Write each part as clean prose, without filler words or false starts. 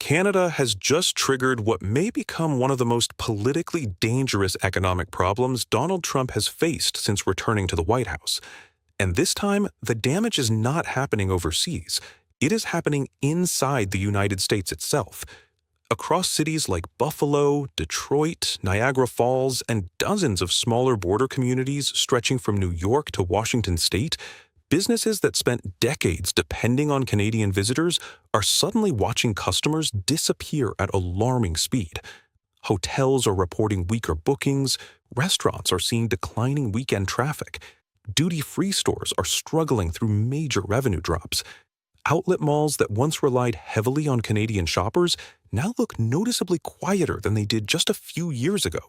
Canada has just triggered what may become one of the most politically dangerous economic problems Donald Trump has faced since returning to the White House. And this time, the damage is not happening overseas. It is happening inside the United States itself. Across cities like Buffalo, Detroit, Niagara Falls, and dozens of smaller border communities stretching from New York to Washington state, businesses that spent decades depending on Canadian visitors are suddenly watching customers disappear at alarming speed. Hotels are reporting weaker bookings, restaurants are seeing declining weekend traffic, duty-free stores are struggling through major revenue drops. Outlet malls that once relied heavily on Canadian shoppers now look noticeably quieter than they did just a few years ago.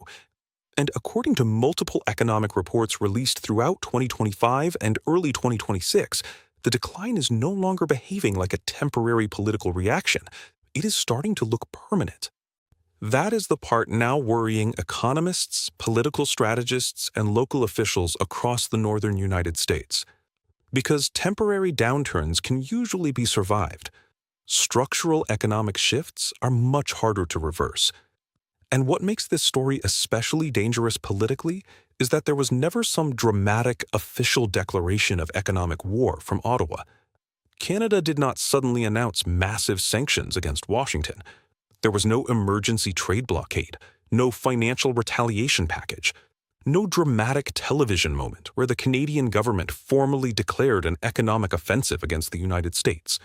And according to multiple economic reports released throughout 2025 and early 2026, the decline is no longer behaving like a temporary political reaction. It is starting to look permanent. That is the part now worrying economists, political strategists, and local officials across the northern United States. Because temporary downturns can usually be survived, structural economic shifts are much harder to reverse. And what makes this story especially dangerous politically is that there was never some dramatic official declaration of economic war from Ottawa. Canada did not suddenly announce massive sanctions against Washington. There was no emergency trade blockade, no financial retaliation package, no dramatic television moment where the Canadian government formally declared an economic offensive against the United States.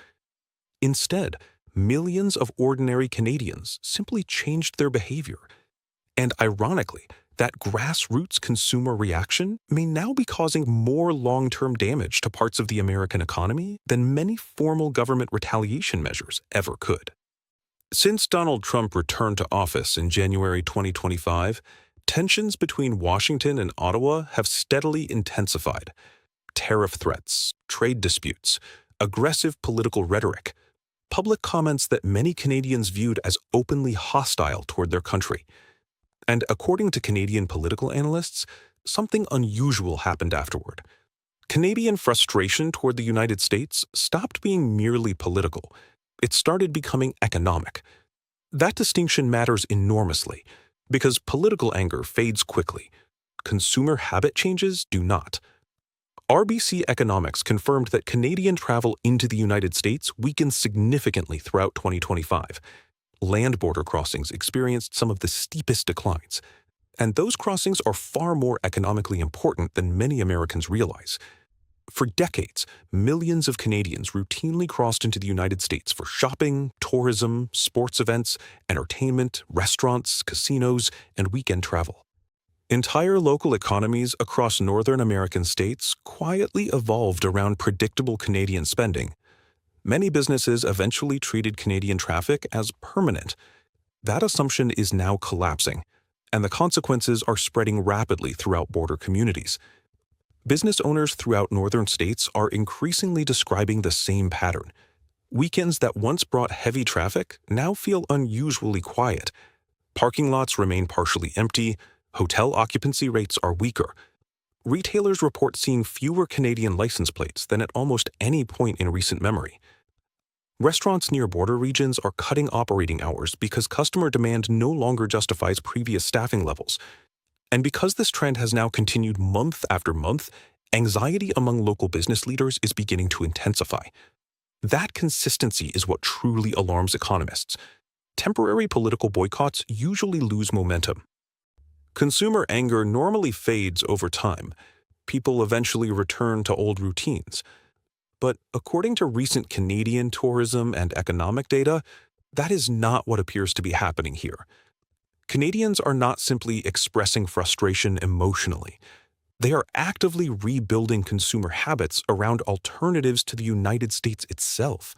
Instead, millions of ordinary Canadians simply changed their behavior. And ironically, that grassroots consumer reaction may now be causing more long-term damage to parts of the American economy than many formal government retaliation measures ever could. Since Donald Trump returned to office in January 2025, tensions between Washington and Ottawa have steadily intensified. Tariff threats, trade disputes, aggressive political rhetoric, public comments that many Canadians viewed as openly hostile toward their country. And according to Canadian political analysts, something unusual happened afterward. Canadian frustration toward the United States stopped being merely political. It started becoming economic. That distinction matters enormously, because political anger fades quickly. Consumer habit changes do not. RBC Economics confirmed that Canadian travel into the United States weakened significantly throughout 2025. Land border crossings experienced some of the steepest declines, and those crossings are far more economically important than many Americans realize. For decades, millions of Canadians routinely crossed into the United States for shopping, tourism, sports events, entertainment, restaurants, casinos, and weekend travel. Entire local economies across northern American states quietly evolved around predictable Canadian spending. Many businesses eventually treated Canadian traffic as permanent. That assumption is now collapsing, and the consequences are spreading rapidly throughout border communities. Business owners throughout northern states are increasingly describing the same pattern. Weekends that once brought heavy traffic now feel unusually quiet. Parking lots remain partially empty, hotel occupancy rates are weaker. Retailers report seeing fewer Canadian license plates than at almost any point in recent memory. Restaurants near border regions are cutting operating hours because customer demand no longer justifies previous staffing levels. And because this trend has now continued month after month, anxiety among local business leaders is beginning to intensify. That consistency is what truly alarms economists. Temporary political boycotts usually lose momentum. Consumer anger normally fades over time. People eventually return to old routines. But according to recent Canadian tourism and economic data, that is not what appears to be happening here. Canadians are not simply expressing frustration emotionally. They are actively rebuilding consumer habits around alternatives to the United States itself.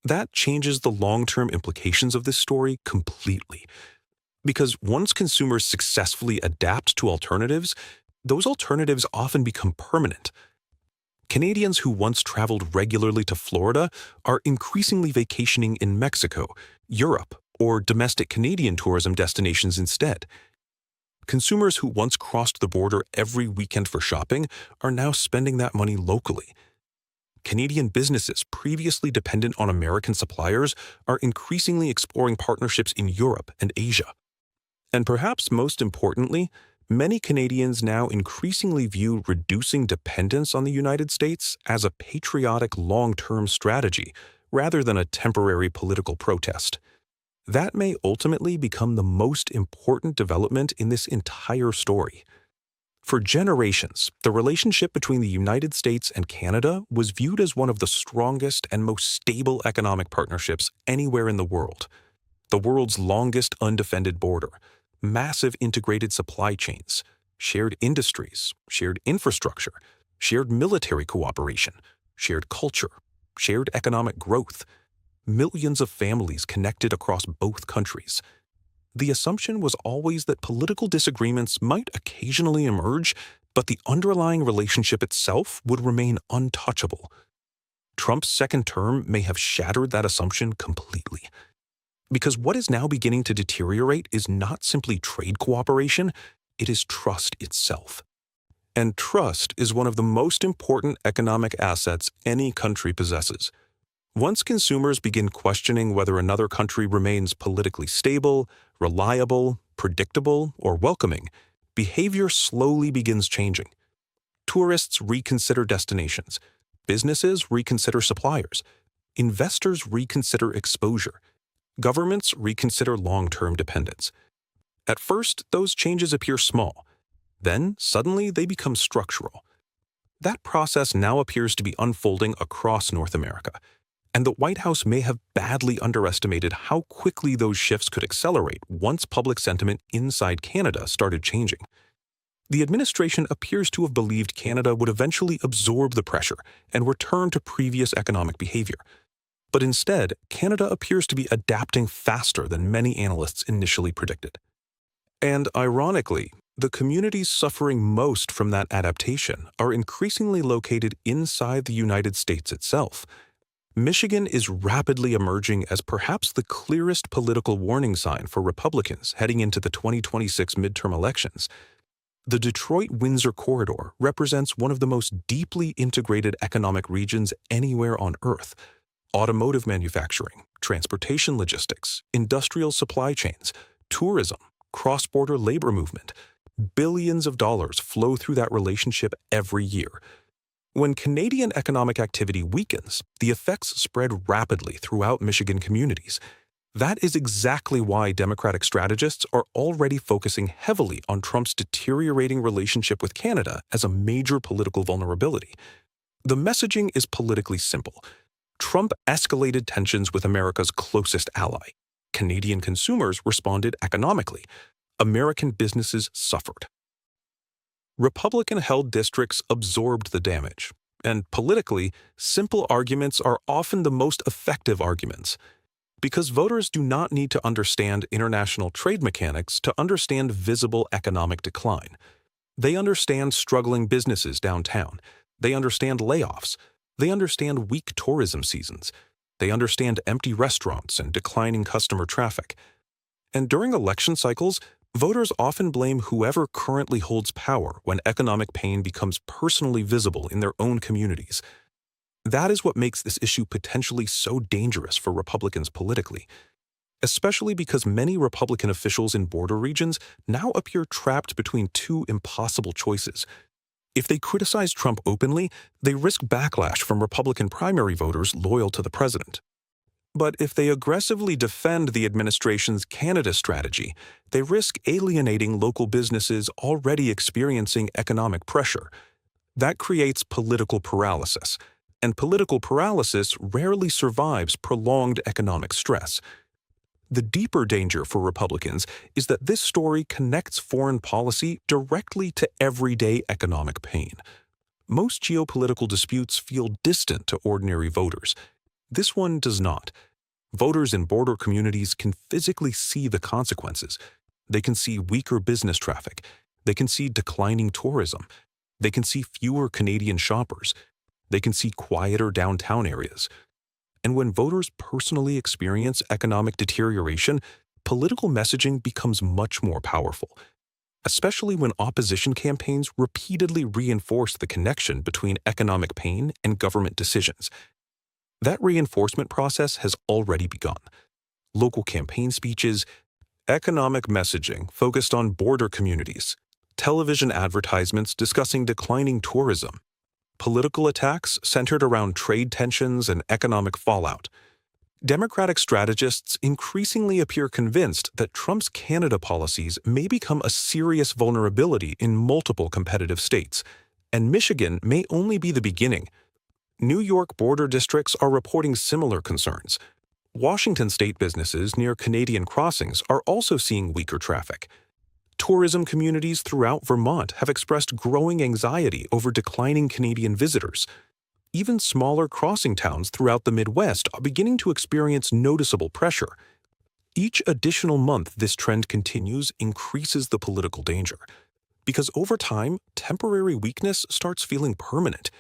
That changes the long-term implications of this story completely. Because once consumers successfully adapt to alternatives, those alternatives often become permanent. Canadians who once traveled regularly to Florida are increasingly vacationing in Mexico, Europe, or domestic Canadian tourism destinations instead. Consumers who once crossed the border every weekend for shopping are now spending that money locally. Canadian businesses previously dependent on American suppliers are increasingly exploring partnerships in Europe and Asia. And perhaps most importantly, many Canadians now increasingly view reducing dependence on the United States as a patriotic long-term strategy rather than a temporary political protest. That may ultimately become the most important development in this entire story. For generations, the relationship between the United States and Canada was viewed as one of the strongest and most stable economic partnerships anywhere in the world. The world's longest undefended border, massive integrated supply chains, shared industries, shared infrastructure, shared military cooperation, shared culture, shared economic growth, millions of families connected across both countries. The assumption was always that political disagreements might occasionally emerge, but the underlying relationship itself would remain untouchable. Trump's second term may have shattered that assumption completely. Because what is now beginning to deteriorate is not simply trade cooperation, it is trust itself. And trust is one of the most important economic assets any country possesses. Once consumers begin questioning whether another country remains politically stable, reliable, predictable, or welcoming, behavior slowly begins changing. Tourists reconsider destinations. Businesses reconsider suppliers. Investors reconsider exposure. Governments reconsider long-term dependence. At first, those changes appear small. Then, suddenly, they become structural. That process now appears to be unfolding across North America, and the White House may have badly underestimated how quickly those shifts could accelerate once public sentiment inside Canada started changing. The administration appears to have believed Canada would eventually absorb the pressure and return to previous economic behavior. But instead, Canada appears to be adapting faster than many analysts initially predicted. And ironically, the communities suffering most from that adaptation are increasingly located inside the United States itself. Michigan is rapidly emerging as perhaps the clearest political warning sign for Republicans heading into the 2026 midterm elections. The Detroit-Windsor corridor represents one of the most deeply integrated economic regions anywhere on Earth. Automotive manufacturing, transportation logistics, industrial supply chains, tourism, cross-border labor movement. Billions of dollars flow through that relationship every year. When Canadian economic activity weakens, the effects spread rapidly throughout Michigan communities. That is exactly why Democratic strategists are already focusing heavily on Trump's deteriorating relationship with Canada as a major political vulnerability. The messaging is politically simple. Trump escalated tensions with America's closest ally. Canadian consumers responded economically. American businesses suffered. Republican-held districts absorbed the damage, and politically, simple arguments are often the most effective arguments. Because voters do not need to understand international trade mechanics to understand visible economic decline. They understand struggling businesses downtown. They understand layoffs. They understand weak tourism seasons. They understand empty restaurants and declining customer traffic. And during election cycles, voters often blame whoever currently holds power when economic pain becomes personally visible in their own communities. That is what makes this issue potentially so dangerous for Republicans politically, especially because many Republican officials in border regions now appear trapped between two impossible choices. If they criticize Trump openly, they risk backlash from Republican primary voters loyal to the president. But if they aggressively defend the administration's Canada strategy, they risk alienating local businesses already experiencing economic pressure. That creates political paralysis, and political paralysis rarely survives prolonged economic stress. The deeper danger for Republicans is that this story connects foreign policy directly to everyday economic pain. Most geopolitical disputes feel distant to ordinary voters. This one does not. Voters in border communities can physically see the consequences. They can see weaker business traffic. They can see declining tourism. They can see fewer Canadian shoppers. They can see quieter downtown areas. And when voters personally experience economic deterioration, political messaging becomes much more powerful. especially when opposition campaigns repeatedly reinforce the connection between economic pain and government decisions. That reinforcement process has already begun. Local campaign speeches, economic messaging focused on border communities, television advertisements discussing declining tourism, political attacks centered around trade tensions and economic fallout. Democratic strategists increasingly appear convinced that Trump's Canada policies may become a serious vulnerability in multiple competitive states, and Michigan may only be the beginning. New York border districts are reporting similar concerns. Washington state businesses near Canadian crossings are also seeing weaker traffic. Tourism communities throughout Vermont have expressed growing anxiety over declining Canadian visitors. Even smaller crossing towns throughout the Midwest are beginning to experience noticeable pressure. Each additional month this trend continues increases the political danger, because over time, temporary weakness starts feeling permanent.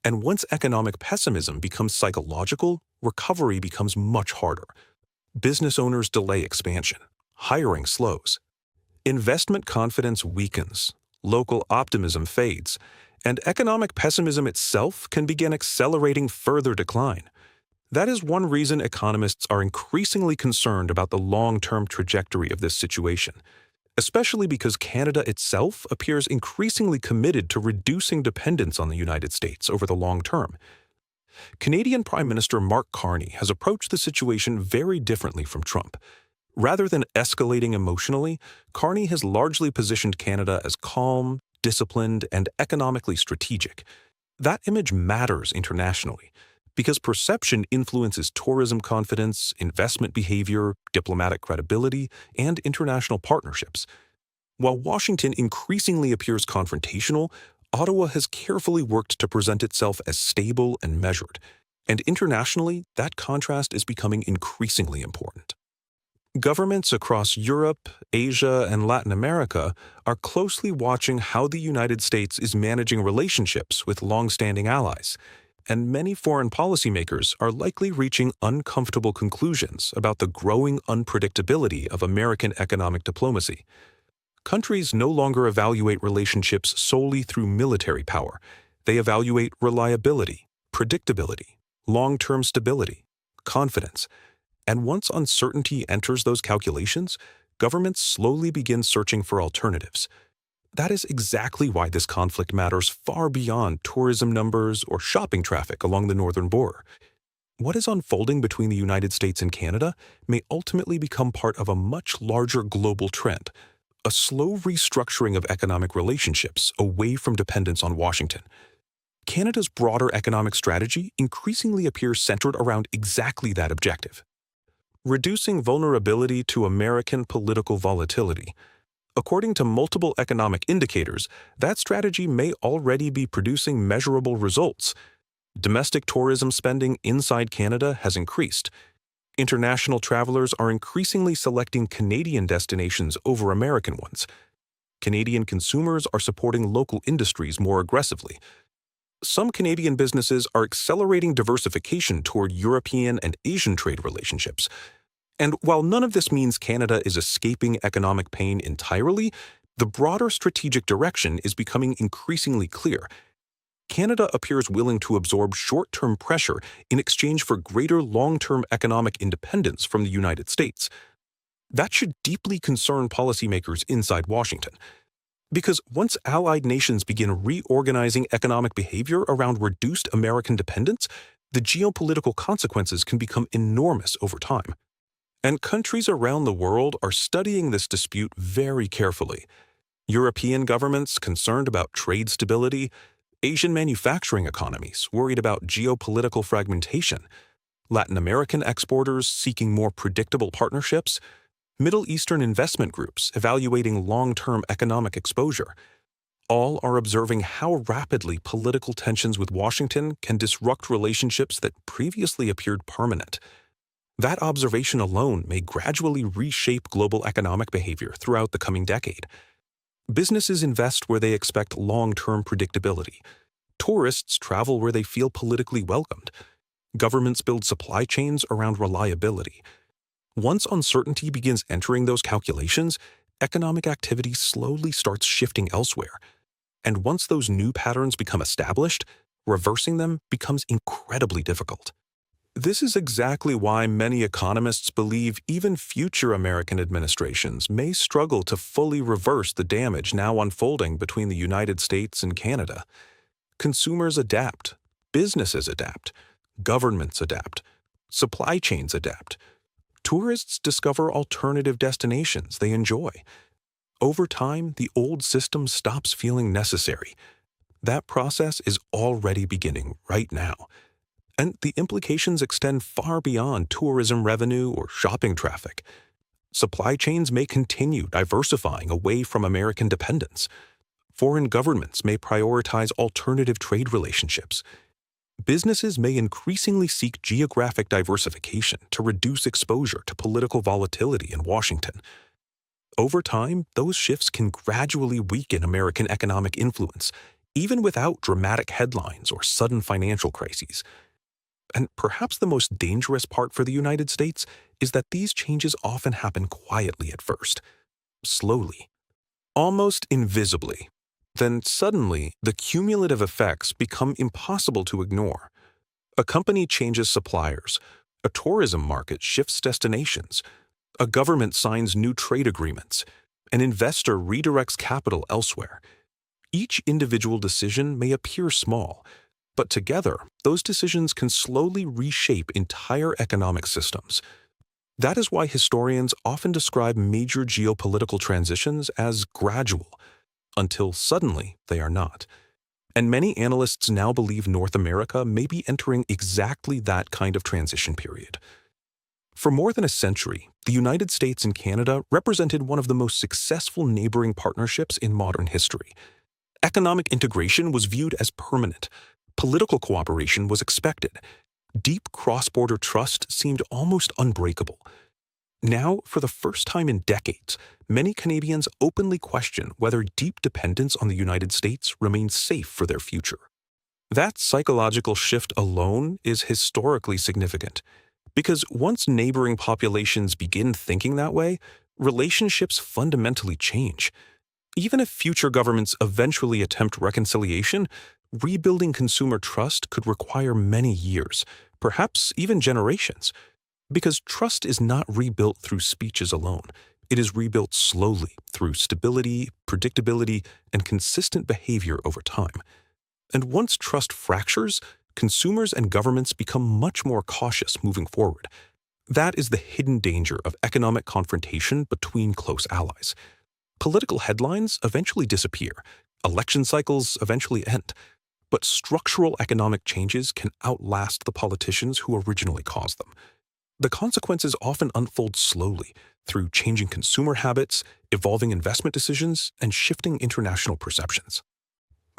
And once economic pessimism becomes psychological, recovery becomes much harder. Business owners delay expansion. Hiring slows. Investment confidence weakens. Local optimism fades. And economic pessimism itself can begin accelerating further decline. That is one reason economists are increasingly concerned about the long-term trajectory of this situation, especially because Canada itself appears increasingly committed to reducing dependence on the United States over the long term. Canadian Prime Minister Mark Carney has approached the situation very differently from Trump. Rather than escalating emotionally, Carney has largely positioned Canada as calm, disciplined, and economically strategic. That image matters internationally, because perception influences tourism confidence, investment behavior, diplomatic credibility, and international partnerships. While Washington increasingly appears confrontational, Ottawa has carefully worked to present itself as stable and measured, and internationally, that contrast is becoming increasingly important. Governments across Europe, Asia, and Latin America are closely watching how the United States is managing relationships with long-standing allies, and many foreign policymakers are likely reaching uncomfortable conclusions about the growing unpredictability of American economic diplomacy. Countries no longer evaluate relationships solely through military power. They evaluate reliability, predictability, long-term stability, confidence. And once uncertainty enters those calculations, governments slowly begin searching for alternatives. That is exactly why this conflict matters far beyond tourism numbers or shopping traffic along the northern border. What is unfolding between the United States and Canada may ultimately become part of a much larger global trend, a slow restructuring of economic relationships away from dependence on Washington. Canada's broader economic strategy increasingly appears centered around exactly that objective: reducing vulnerability to American political volatility. According to multiple economic indicators, that strategy may already be producing measurable results. Domestic tourism spending inside Canada has increased. International travelers are increasingly selecting Canadian destinations over American ones. Canadian consumers are supporting local industries more aggressively. Some Canadian businesses are accelerating diversification toward European and Asian trade relationships. And while none of this means Canada is escaping economic pain entirely, the broader strategic direction is becoming increasingly clear. Canada appears willing to absorb short-term pressure in exchange for greater long-term economic independence from the United States. That should deeply concern policymakers inside Washington, because once allied nations begin reorganizing economic behavior around reduced American dependence, the geopolitical consequences can become enormous over time. And countries around the world are studying this dispute very carefully. European governments concerned about trade stability, Asian manufacturing economies worried about geopolitical fragmentation, Latin American exporters seeking more predictable partnerships, Middle Eastern investment groups evaluating long-term economic exposure. All are observing how rapidly political tensions with Washington can disrupt relationships that previously appeared permanent. That observation alone may gradually reshape global economic behavior throughout the coming decade. Businesses invest where they expect long-term predictability. Tourists travel where they feel politically welcomed. Governments build supply chains around reliability. Once uncertainty begins entering those calculations, economic activity slowly starts shifting elsewhere. And once those new patterns become established, reversing them becomes incredibly difficult. This is exactly why many economists believe even future American administrations may struggle to fully reverse the damage now unfolding between the United States and Canada. Consumers adapt, businesses adapt, governments adapt, supply chains adapt. Tourists discover alternative destinations they enjoy. Over time, the old system stops feeling necessary. That process is already beginning right now. And the implications extend far beyond tourism revenue or shopping traffic. Supply chains may continue diversifying away from American dependence. Foreign governments may prioritize alternative trade relationships. Businesses may increasingly seek geographic diversification to reduce exposure to political volatility in Washington. Over time, those shifts can gradually weaken American economic influence, even without dramatic headlines or sudden financial crises. And perhaps the most dangerous part for the United States is that these changes often happen quietly at first, slowly, almost invisibly. Then suddenly, the cumulative effects become impossible to ignore. A company changes suppliers, a tourism market shifts destinations, a government signs new trade agreements, an investor redirects capital elsewhere. Each individual decision may appear small, but together, those decisions can slowly reshape entire economic systems. That is why historians often describe major geopolitical transitions as gradual, until suddenly they are not. And many analysts now believe North America may be entering exactly that kind of transition period. For more than a century, the United States and Canada represented one of the most successful neighboring partnerships in modern history. Economic integration was viewed as permanent. Political cooperation was expected. Deep cross-border trust seemed almost unbreakable. Now, for the first time in decades, many Canadians openly question whether deep dependence on the United States remains safe for their future. That psychological shift alone is historically significant, because once neighboring populations begin thinking that way, relationships fundamentally change. Even if future governments eventually attempt reconciliation, rebuilding consumer trust could require many years, perhaps even generations, because trust is not rebuilt through speeches alone. It is rebuilt slowly through stability, predictability, and consistent behavior over time. And once trust fractures, consumers and governments become much more cautious moving forward. That is the hidden danger of economic confrontation between close allies. Political headlines eventually disappear. Election cycles eventually end. But structural economic changes can outlast the politicians who originally caused them. The consequences often unfold slowly through changing consumer habits, evolving investment decisions, and shifting international perceptions.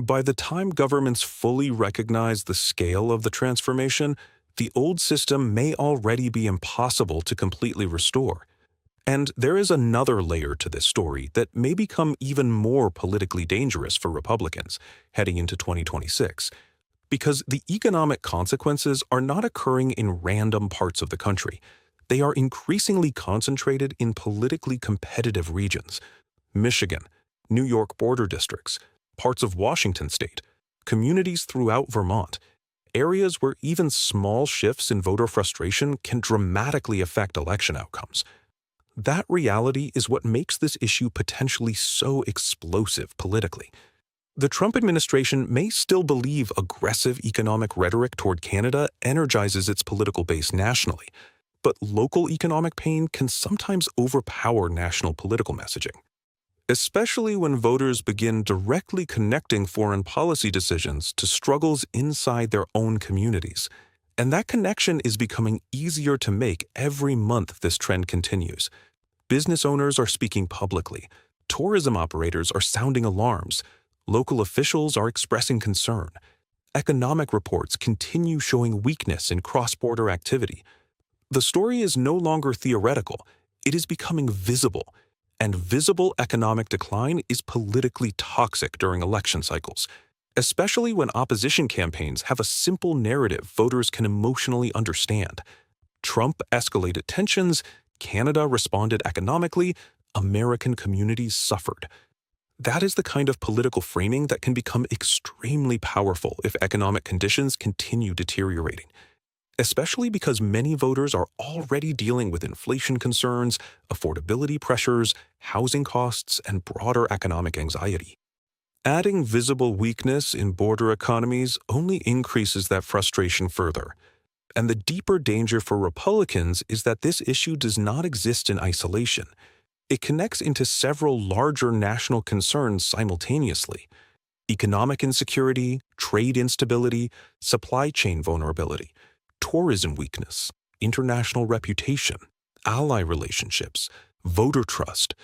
By the time governments fully recognize the scale of the transformation, the old system may already be impossible to completely restore. And there is another layer to this story that may become even more politically dangerous for Republicans heading into 2026, because the economic consequences are not occurring in random parts of the country. They are increasingly concentrated in politically competitive regions: Michigan, New York border districts, parts of Washington state, communities throughout Vermont, areas where even small shifts in voter frustration can dramatically affect election outcomes. That reality is what makes this issue potentially so explosive politically. The Trump administration may still believe aggressive economic rhetoric toward Canada energizes its political base nationally, but local economic pain can sometimes overpower national political messaging, especially when voters begin directly connecting foreign policy decisions to struggles inside their own communities. And that connection is becoming easier to make every month this trend continues. Business owners are speaking publicly. Tourism operators are sounding alarms. Local officials are expressing concern. Economic reports continue showing weakness in cross-border activity. The story is no longer theoretical. It is becoming visible. And visible economic decline is politically toxic during election cycles, especially when opposition campaigns have a simple narrative voters can emotionally understand. Trump escalated tensions, Canada responded economically, American communities suffered. That is the kind of political framing that can become extremely powerful if economic conditions continue deteriorating, especially because many voters are already dealing with inflation concerns, affordability pressures, housing costs, and broader economic anxiety. Adding visible weakness in border economies only increases that frustration further. And the deeper danger for Republicans is that this issue does not exist in isolation. It connects into several larger national concerns simultaneously: economic insecurity, trade instability, supply chain vulnerability, tourism weakness, international reputation, ally relationships, voter trust.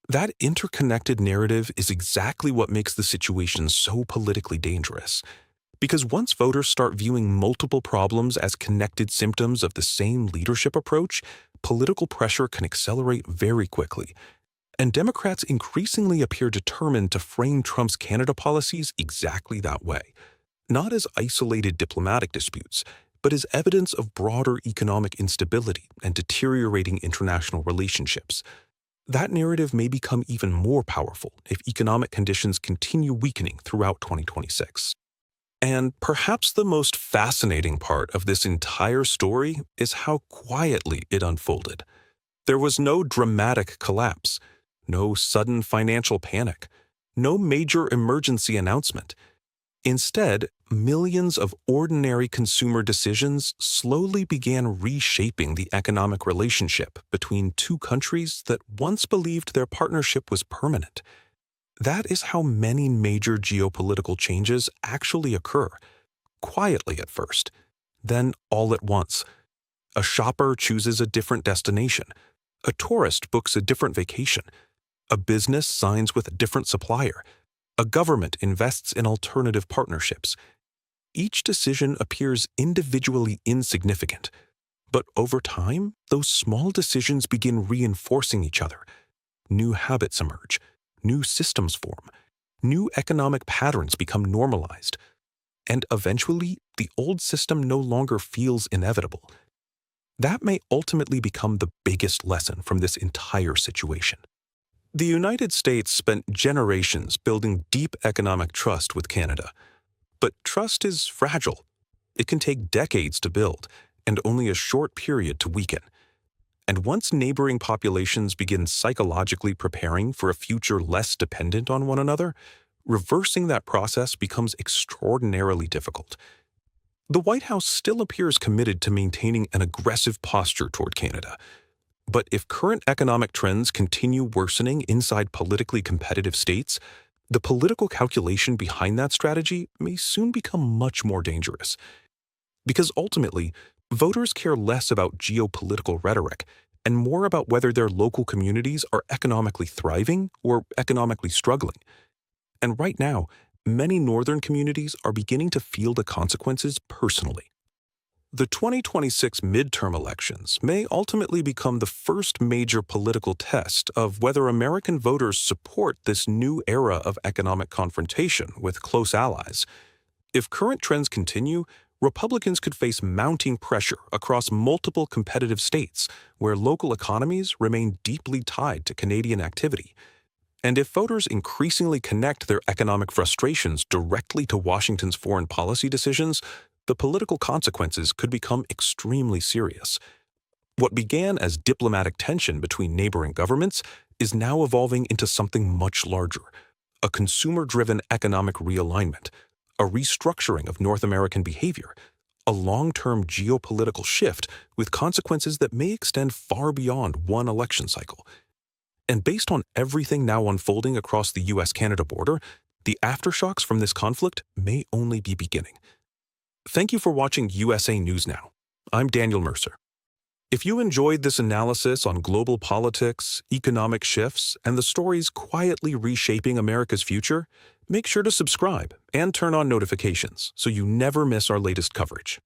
That interconnected narrative is exactly what makes the situation so politically dangerous. Because once voters start viewing multiple problems as connected symptoms of the same leadership approach, political pressure can accelerate very quickly. And Democrats increasingly appear determined to frame Trump's Canada policies exactly that way, not as isolated diplomatic disputes, but as evidence of broader economic instability and deteriorating international relationships. That narrative may become even more powerful if economic conditions continue weakening throughout 2026. And perhaps the most fascinating part of this entire story is how quietly it unfolded. There was no dramatic collapse, no sudden financial panic, no major emergency announcement. Instead, millions of ordinary consumer decisions slowly began reshaping the economic relationship between two countries that once believed their partnership was permanent. That is how many major geopolitical changes actually occur, quietly at first, then all at once. A shopper chooses a different destination. A tourist books a different vacation. A business signs with a different supplier. A government invests in alternative partnerships. Each decision appears individually insignificant, but over time, those small decisions begin reinforcing each other. New habits emerge. New systems form. New economic patterns become normalized. And eventually, the old system no longer feels inevitable. That may ultimately become the biggest lesson from this entire situation. The United States spent generations building deep economic trust with Canada. But trust is fragile. It can take decades to build, and only a short period to weaken. And once neighboring populations begin psychologically preparing for a future less dependent on one another, reversing that process becomes extraordinarily difficult. The White House still appears committed to maintaining an aggressive posture toward Canada. But if current economic trends continue worsening inside politically competitive states, the political calculation behind that strategy may soon become much more dangerous. Because ultimately, voters care less about geopolitical rhetoric and more about whether their local communities are economically thriving or economically struggling. And right now, many northern communities are beginning to feel the consequences personally. The 2026 midterm elections may ultimately become the first major political test of whether American voters support this new era of economic confrontation with close allies. If current trends continue, Republicans could face mounting pressure across multiple competitive states where local economies remain deeply tied to Canadian activity. And if voters increasingly connect their economic frustrations directly to Washington's foreign policy decisions, the political consequences could become extremely serious. What began as diplomatic tension between neighboring governments is now evolving into something much larger: a consumer-driven economic realignment, a restructuring of North American behavior, a long-term geopolitical shift with consequences that may extend far beyond one election cycle. And based on everything now unfolding across the US-Canada border, the aftershocks from this conflict may only be beginning. Thank you for watching USA News Now. I'm Daniel Mercer. If you enjoyed this analysis on global politics, economic shifts, and the stories quietly reshaping America's future, make sure to subscribe and turn on notifications so you never miss our latest coverage.